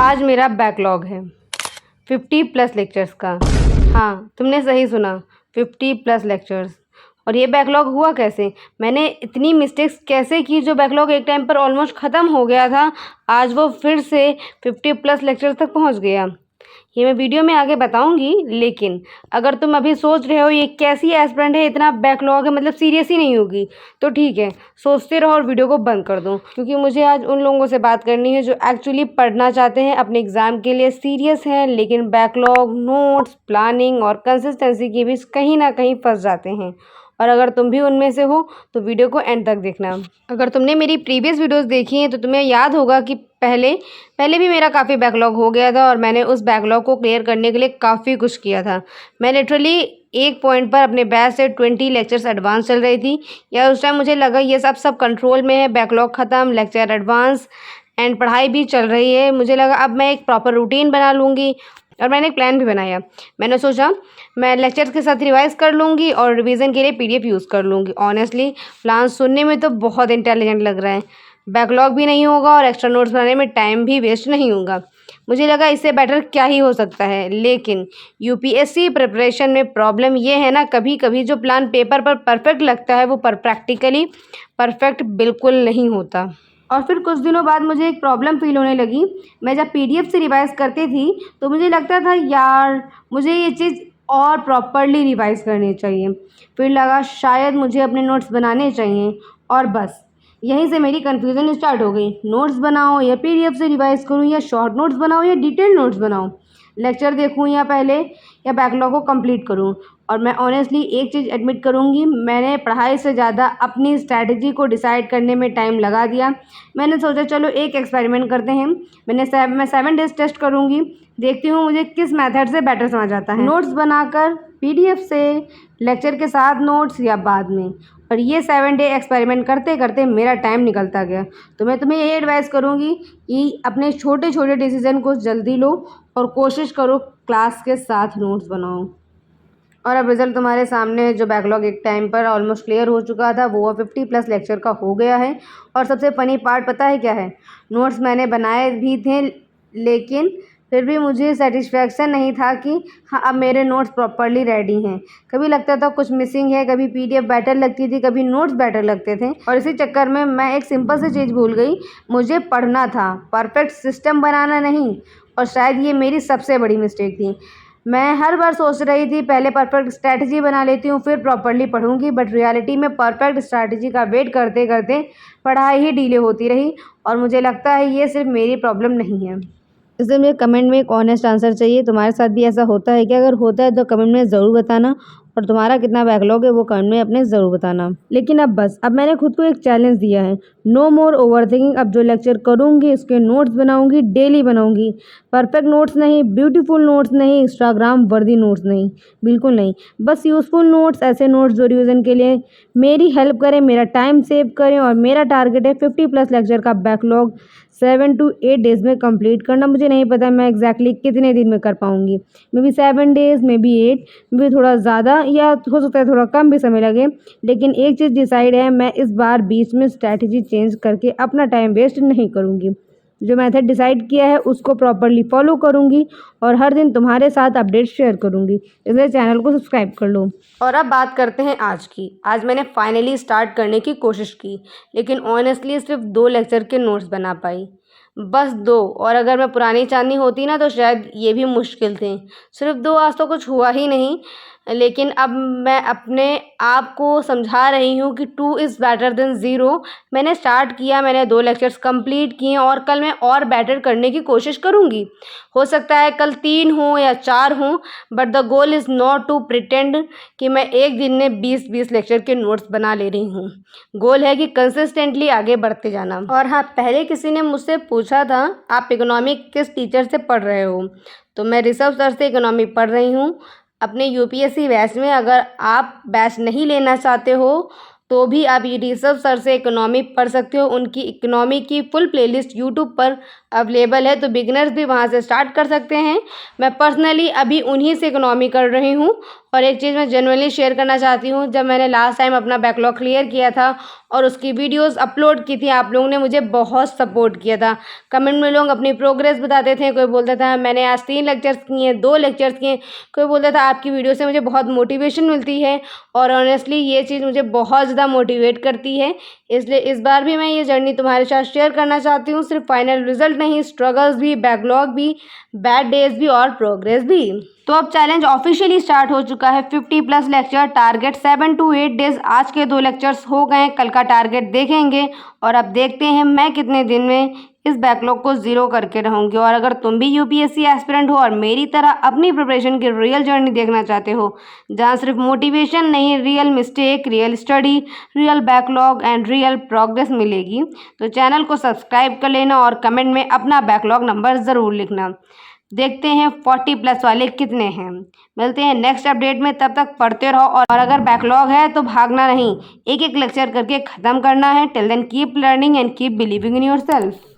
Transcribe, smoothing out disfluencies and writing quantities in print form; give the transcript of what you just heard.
आज मेरा बैकलॉग है 50+ लेक्चर्स का। हाँ, तुमने सही सुना, 50+ लेक्चर्स। और ये बैकलॉग हुआ कैसे? मैंने इतनी मिस्टेक्स कैसे की जो बैकलॉग एक टाइम पर ऑलमोस्ट ख़त्म हो गया था, आज वो फिर से 50+ लेक्चर्स तक पहुंच गया। ये मैं वीडियो में आगे बताऊंगी, लेकिन अगर तुम अभी सोच रहे हो ये कैसी एस्पिरेंट है, इतना बैकलॉग है, मतलब सीरियस ही नहीं होगी, तो ठीक है, सोचते रहो और वीडियो को बंद कर दो। क्योंकि मुझे आज उन लोगों से बात करनी है जो एक्चुअली पढ़ना चाहते हैं, अपने एग्ज़ाम के लिए सीरियस हैं, लेकिन बैकलॉग, नोट्स, प्लानिंग और कंसिस्टेंसी के बीच कहीं ना कहीं फंस जाते हैं। और अगर तुम भी उनमें से हो तो वीडियो को एंड तक देखना। अगर तुमने मेरी प्रीवियस वीडियोस देखी हैं तो तुम्हें याद होगा कि पहले भी मेरा काफ़ी बैकलॉग हो गया था और मैंने उस बैकलॉग को क्लियर करने के लिए काफ़ी कुछ किया था। मैं लिटरली एक पॉइंट पर अपने बैच से 20 लेक्चर्स एडवांस चल रही थी। या उस टाइम मुझे लगा ये सब कंट्रोल में है, बैकलॉग ख़त्म, लेक्चर एडवांस एंड पढ़ाई भी चल रही है। मुझे लगा अब मैं एक प्रॉपर रूटीन बना लूँगी और मैंने एक प्लान भी बनाया। मैंने सोचा मैं लेक्चर्स के साथ रिवाइज़ कर लूँगी और रिवीजन के लिए पीडीएफ यूज़ कर लूँगी। ऑनेस्टली प्लान सुनने में तो बहुत इंटेलिजेंट लग रहा है, बैकलॉग भी नहीं होगा और एक्स्ट्रा नोट्स बनाने में टाइम भी वेस्ट नहीं होगा। मुझे लगा इससे बेटर क्या ही हो सकता है। लेकिन यूपीएससी प्रिपरेशन में प्रॉब्लम ये है ना, कभी कभी जो प्लान पेपर पर परफेक्ट लगता है वो प्रैक्टिकली परफेक्ट बिल्कुल नहीं होता। और फिर कुछ दिनों बाद मुझे एक प्रॉब्लम फील होने लगी। मैं जब पीडीएफ से रिवाइज़ करती थी तो मुझे लगता था यार मुझे ये चीज़ और प्रॉपरली रिवाइज़ करनी चाहिए। फिर लगा शायद मुझे अपने नोट्स बनाने चाहिए, और बस यहीं से मेरी कन्फ्यूज़न स्टार्ट हो गई। नोट्स बनाओ या पीडीएफ से रिवाइज़ करूँ, या शॉर्ट नोट्स बनाओ या डिटेल्ड नोट्स बनाऊँ, लेक्चर देखूँ या पहले या बैकलॉग को कंप्लीट करूँ। और मैं ऑनेस्टली एक चीज़ एडमिट करूँगी, मैंने पढ़ाई से ज़्यादा अपनी स्ट्रैटेजी को डिसाइड करने में टाइम लगा दिया। मैंने सोचा चलो एक एक्सपेरिमेंट करते हैं। मैं 7 डेज़ टेस्ट करूँगी, देखती हूँ मुझे किस मेथड से बेटर समझ आता है, नोट्स बनाकर, पीडीएफ से, लेक्चर के साथ नोट्स या बाद में। और ये 7 डे एक्सपेरिमेंट करते करते मेरा टाइम निकलता गया। तो मैं तुम्हें ये एडवाइस करूँगी कि अपने छोटे छोटे डिसीजन को जल्दी लो और कोशिश करो क्लास के साथ नोट्स बनाओ। और अब रिज़ल्ट तुम्हारे सामने है। जो बैकलॉग एक टाइम पर ऑलमोस्ट क्लियर हो चुका था वो 50+ लेक्चर का हो गया है। और सबसे फ़नी पार्ट पता है क्या है? नोट्स मैंने बनाए भी थे, लेकिन फिर भी मुझे सेटिस्फेक्शन नहीं था कि हाँ अब मेरे नोट्स प्रॉपरली रेडी हैं। कभी लगता था कुछ मिसिंग है, कभी पीडीएफ बेटर लगती थी, कभी नोट्स बेटर लगते थे। और इसी चक्कर में मैं एक सिंपल सी चीज़ भूल गई, मुझे पढ़ना था, परफेक्ट सिस्टम बनाना नहीं। और शायद ये मेरी सबसे बड़ी मिस्टेक थी। मैं हर बार सोच रही थी पहले परफेक्ट स्ट्रैटेजी बना लेती हूँ फिर प्रॉपरली पढ़ूंगी, बट रियलिटी में परफेक्ट स्ट्रैटेजी का वेट करते करते पढ़ाई ही डिले होती रही। और मुझे लगता है ये सिर्फ मेरी प्रॉब्लम नहीं है। इसलिए मुझे कमेंट में एक ऑनेस्ट आंसर चाहिए। तुम्हारे साथ भी ऐसा होता है क्या? अगर होता है तो कमेंट में ज़रूर बताना, और तुम्हारा कितना बैकलॉग है वो कमेंट में अपने ज़रूर बताना। लेकिन अब बस, अब मैंने खुद को एक चैलेंज दिया है, नो मोर ओवर थिंकिंग। अब जो लेक्चर करूँगी उसके नोट्स बनाऊँगी, डेली बनाऊँगी। परफेक्ट नोट्स नहीं, ब्यूटीफुल नोट्स नहीं, इंस्टाग्राम वर्दी नोट्स नहीं, बिल्कुल नहीं। बस यूज़फुल नोट्स, ऐसे नोट्स जो रिवीजन के लिए मेरी हेल्प करें, मेरा टाइम सेव करें। और मेरा टारगेट है 50+ लेक्चर का बैकलॉग 7 to 8 डेज़ में कंप्लीट करना। मुझे नहीं पता मैं एग्जैक्टली कितने दिन में कर पाऊँगी, may be 7 days, may be 8, may be थोड़ा ज़्यादा, या हो सकता है थोड़ा कम भी समय लगे। लेकिन एक चीज़ डिसाइड है, मैं इस बार बीच में स्ट्रैटेजी चेंज करके अपना टाइम वेस्ट नहीं करूँगी। जो मेथड डिसाइड किया है उसको प्रॉपरली फॉलो करूँगी और हर दिन तुम्हारे साथ अपडेट शेयर करूँगी। इसलिए चैनल को सब्सक्राइब कर लो। और अब बात करते हैं आज की। आज मैंने फाइनली स्टार्ट करने की कोशिश की, लेकिन ऑनेस्टली सिर्फ 2 लेक्चर के नोट्स बना पाई, बस 2। और अगर मैं पुरानी चांदनी होती ना तो शायद ये भी मुश्किल थे। सिर्फ 2, आज तो कुछ हुआ ही नहीं। लेकिन अब मैं अपने आप को समझा रही हूँ कि 2 इज़ बेटर देन 0। मैंने स्टार्ट किया, मैंने 2 लेक्चर्स कंप्लीट किए और कल मैं और बेटर करने की कोशिश करूँगी। हो सकता है कल 3 हो या 4 हो, but the goal is not to pretend कि मैं एक दिन में 20-20 लेक्चर के नोट्स बना ले रही हूँ। गोल है कि कंसिस्टेंटली आगे बढ़ते जाना। और हाँ, पहले किसी ने मुझसे पूछा था आप इकोनॉमिक किस टीचर से पढ़ रहे हो, तो मैं ऋषभ सर से इकोनॉमी पढ़ रही हूँ अपने यूपीएससी बैच में। अगर आप बैच नहीं लेना चाहते हो तो भी आप ऋषभ सर से इकोनॉमी पढ़ सकते हो। उनकी इकोनॉमी की फुल प्लेलिस्ट यूट्यूब पर अवेलेबल है, तो बिगिनर्स भी वहां से स्टार्ट कर सकते हैं। मैं पर्सनली अभी उन्हीं से इकोनॉमी कर रही हूँ और एक चीज़ मैं जेन्युइनली शेयर करना चाहती हूँ, जब मैंने लास्ट टाइम अपना बैकलॉग क्लियर किया था और उसकी वीडियोस अपलोड की थी, आप लोगों ने मुझे बहुत सपोर्ट किया था। कमेंट में लोग अपनी प्रोग्रेस बताते थे, कोई बोलता था मैंने आज 3 लेक्चर्स किए, 2 लेक्चर्स किए, कोई बोलता था आपकी वीडियो से मुझे बहुत मोटिवेशन मिलती है। और ऑनेस्टली ये चीज़ मुझे बहुत ज़्यादा मोटिवेट करती है। इसलिए इस बार भी मैं ये जर्नी तुम्हारे साथ शेयर करना चाहती हूँ। सिर्फ फाइनल रिजल्ट नहीं, स्ट्रगल्स भी, बैकलॉग भी, बैड डेज भी और प्रोग्रेस भी। तो अब चैलेंज ऑफिशियली स्टार्ट हो चुका है। 50+ लेक्चर, टारगेट 7 to 8 डेज। आज के 2 लेक्चर्स हो गए, कल का टारगेट देखेंगे और अब देखते हैं मैं कितने दिन में इस बैकलॉग को ज़ीरो करके रहूँगी। और अगर तुम भी यूपीएससी एस्पिरेंट हो और मेरी तरह अपनी प्रिपरेशन की रियल जर्नी देखना चाहते हो, जहाँ सिर्फ मोटिवेशन नहीं, real mistake, real study, real backlog and real progress मिलेगी, तो चैनल को सब्सक्राइब कर लेना और कमेंट में अपना बैकलॉग नंबर ज़रूर लिखना। देखते हैं 40+ वाले कितने हैं। मिलते हैं नेक्स्ट अपडेट में, तब तक पढ़ते रहो और अगर बैकलॉग है तो भागना नहीं, एक एक लेक्चर करके ख़त्म करना है। Till then keep learning and keep believing in yourself.